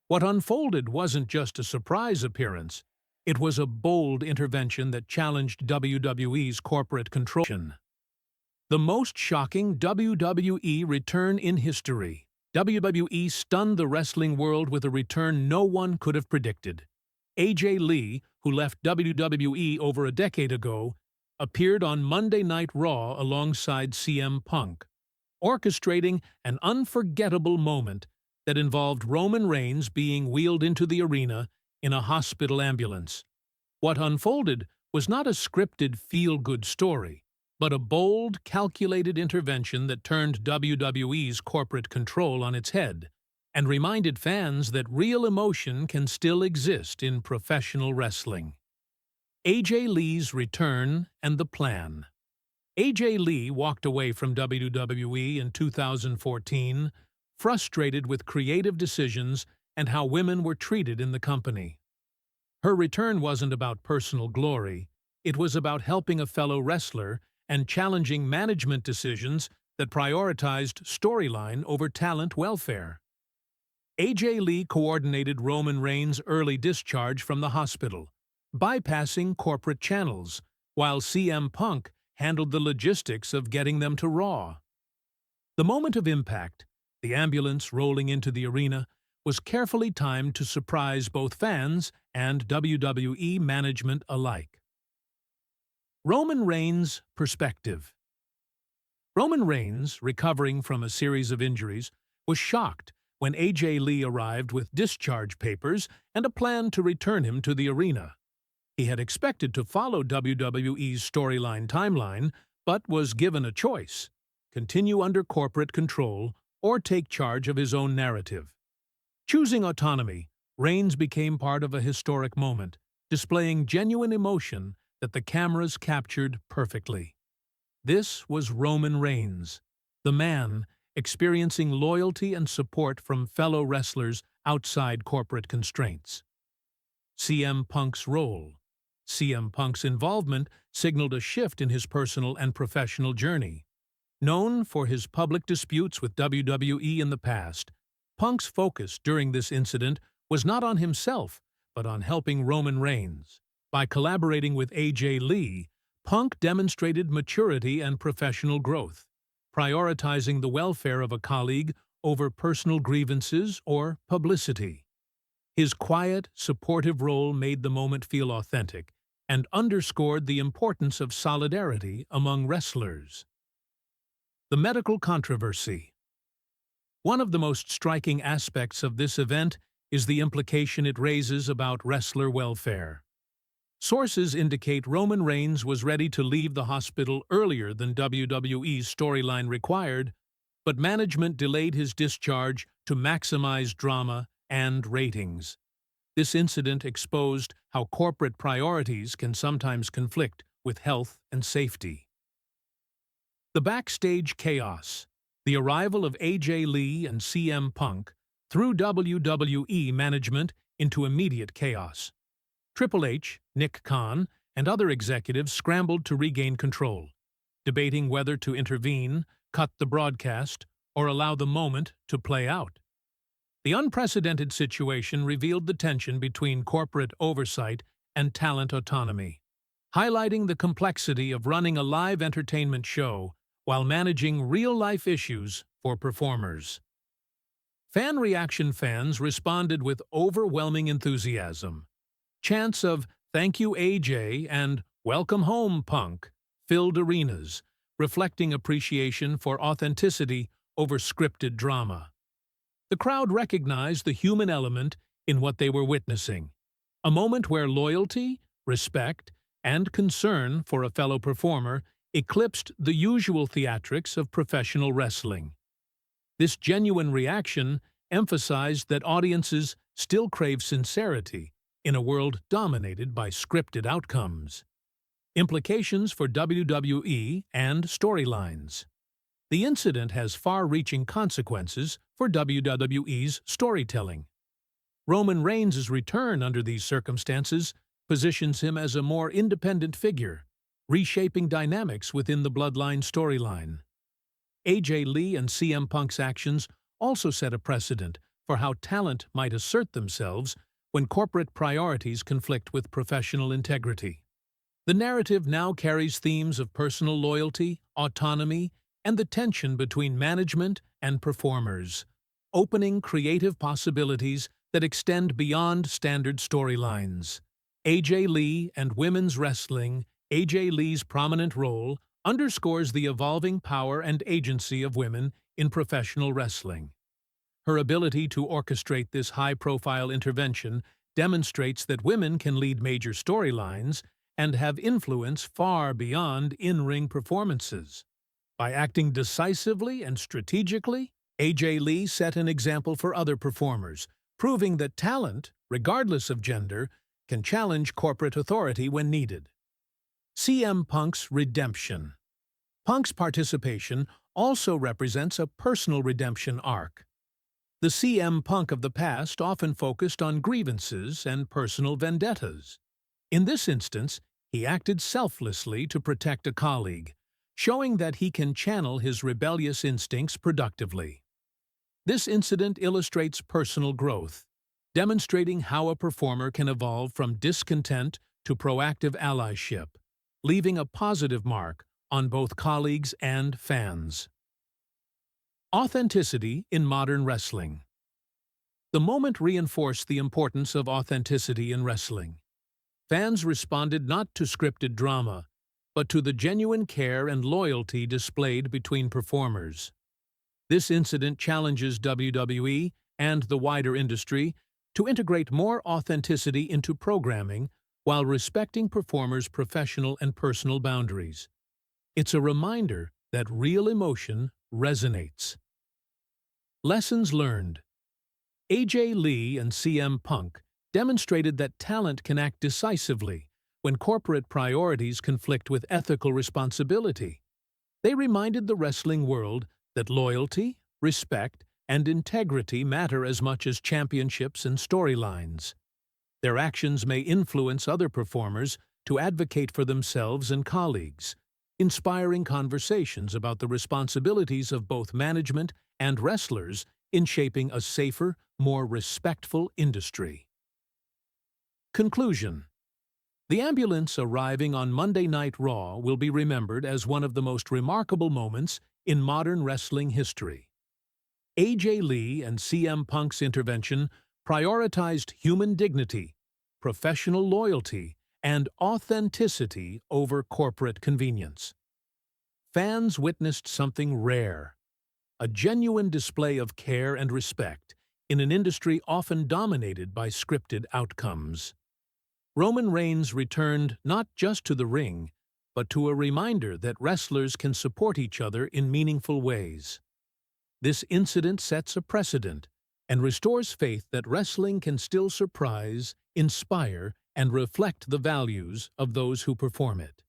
What unfolded wasn't just a surprise appearance. It was a bold intervention that challenged WWE's corporate control. The most shocking WWE return in history. WWE stunned the wrestling world with a return no one could have predicted. AJ Lee, who left WWE over a decade ago, appeared on Monday Night Raw alongside CM Punk, orchestrating an unforgettable moment that involved Roman Reigns being wheeled into the arena in a hospital ambulance. What unfolded was not a scripted feel-good story, but a bold, calculated intervention that turned WWE's corporate control on its head and reminded fans that real emotion can still exist in professional wrestling. AJ Lee's return and the plan. AJ Lee walked away from WWE in 2014, frustrated with creative decisions and how women were treated in the company. Her return wasn't about personal glory, it was about helping a fellow wrestler and challenging management decisions that prioritized storyline over talent welfare. AJ Lee coordinated Roman Reigns' early discharge from the hospital, bypassing corporate channels, while CM Punk handled the logistics of getting them to Raw. The moment of impact, the ambulance rolling into the arena, was carefully timed to surprise both fans and WWE management alike. Roman Reigns' perspective. Roman Reigns, recovering from a series of injuries, was shocked when AJ Lee arrived with discharge papers and a plan to return him to the arena. He had expected to follow WWE's storyline timeline, but was given a choice: continue under corporate control or take charge of his own narrative. Choosing autonomy, Reigns became part of a historic moment, displaying genuine emotion that the cameras captured perfectly. This was Roman Reigns, the man experiencing loyalty and support from fellow wrestlers outside corporate constraints. CM Punk's role. CM Punk's involvement signaled a shift in his personal and professional journey. Known for his public disputes with WWE in the past, Punk's focus during this incident was not on himself, but on helping Roman Reigns. By collaborating with AJ Lee, Punk demonstrated maturity and professional growth, prioritizing the welfare of a colleague over personal grievances or publicity. His quiet, supportive role made the moment feel authentic and underscored the importance of solidarity among wrestlers. The medical controversy. One of the most striking aspects of this event is the implication it raises about wrestler welfare. Sources indicate Roman Reigns was ready to leave the hospital earlier than WWE's storyline required, but management delayed his discharge to maximize drama and ratings. This incident exposed how corporate priorities can sometimes conflict with health and safety. The backstage chaos. The arrival of AJ Lee and CM Punk threw WWE management into immediate chaos. Triple H, Nick Khan, and other executives scrambled to regain control, debating whether to intervene, cut the broadcast, or allow the moment to play out. The unprecedented situation revealed the tension between corporate oversight and talent autonomy, highlighting the complexity of running a live entertainment show while managing real-life issues for performers. Fan reaction. Fans responded with overwhelming enthusiasm. Chants of "Thank you, AJ" and "Welcome home, Punk" filled arenas, reflecting appreciation for authenticity over scripted drama. The crowd recognized the human element in what they were witnessing, a moment where loyalty, respect, and concern for a fellow performer eclipsed the usual theatrics of professional wrestling. This genuine reaction emphasized that audiences still crave sincerity in a world dominated by scripted outcomes. Implications for WWE and storylines. The incident has far-reaching consequences for WWE's storytelling. Roman Reigns' return under these circumstances positions him as a more independent figure, reshaping dynamics within the Bloodline storyline. AJ Lee and CM Punk's actions also set a precedent for how talent might assert themselves when corporate priorities conflict with professional integrity. The narrative now carries themes of personal loyalty, autonomy, and the tension between management and performers, opening creative possibilities that extend beyond standard storylines. AJ Lee and women's wrestling. AJ Lee's prominent role underscores the evolving power and agency of women in professional wrestling. Her ability to orchestrate this high-profile intervention demonstrates that women can lead major storylines and have influence far beyond in-ring performances. By acting decisively and strategically, AJ Lee set an example for other performers, proving that talent, regardless of gender, can challenge corporate authority when needed. CM Punk's redemption. Punk's participation also represents a personal redemption arc. The CM Punk of the past often focused on grievances and personal vendettas. In this instance, he acted selflessly to protect a colleague, showing that he can channel his rebellious instincts productively. This incident illustrates personal growth, demonstrating how a performer can evolve from discontent to proactive allyship, leaving a positive mark on both colleagues and fans. Authenticity in modern wrestling. The moment reinforced the importance of authenticity in wrestling. Fans responded not to scripted drama, but to the genuine care and loyalty displayed between performers. This incident challenges WWE and the wider industry to integrate more authenticity into programming while respecting performers' professional and personal boundaries. It's a reminder that real emotion resonates. Lessons learned. AJ Lee and CM Punk demonstrated that talent can act decisively when corporate priorities conflict with ethical responsibility. They reminded the wrestling world that loyalty, respect, and integrity matter as much as championships and storylines. Their actions may influence other performers to advocate for themselves and colleagues, inspiring conversations about the responsibilities of both management and wrestlers in shaping a safer, more respectful industry. Conclusion. The ambulance arriving on Monday Night Raw will be remembered as one of the most remarkable moments in modern wrestling history. AJ Lee and CM Punk's intervention prioritized human dignity, professional loyalty, and authenticity over corporate convenience. Fans witnessed something rare, a genuine display of care and respect in an industry often dominated by scripted outcomes. Roman Reigns returned not just to the ring, but to a reminder that wrestlers can support each other in meaningful ways. This incident sets a precedent and restores faith that wrestling can still surprise, inspire, and reflect the values of those who perform it.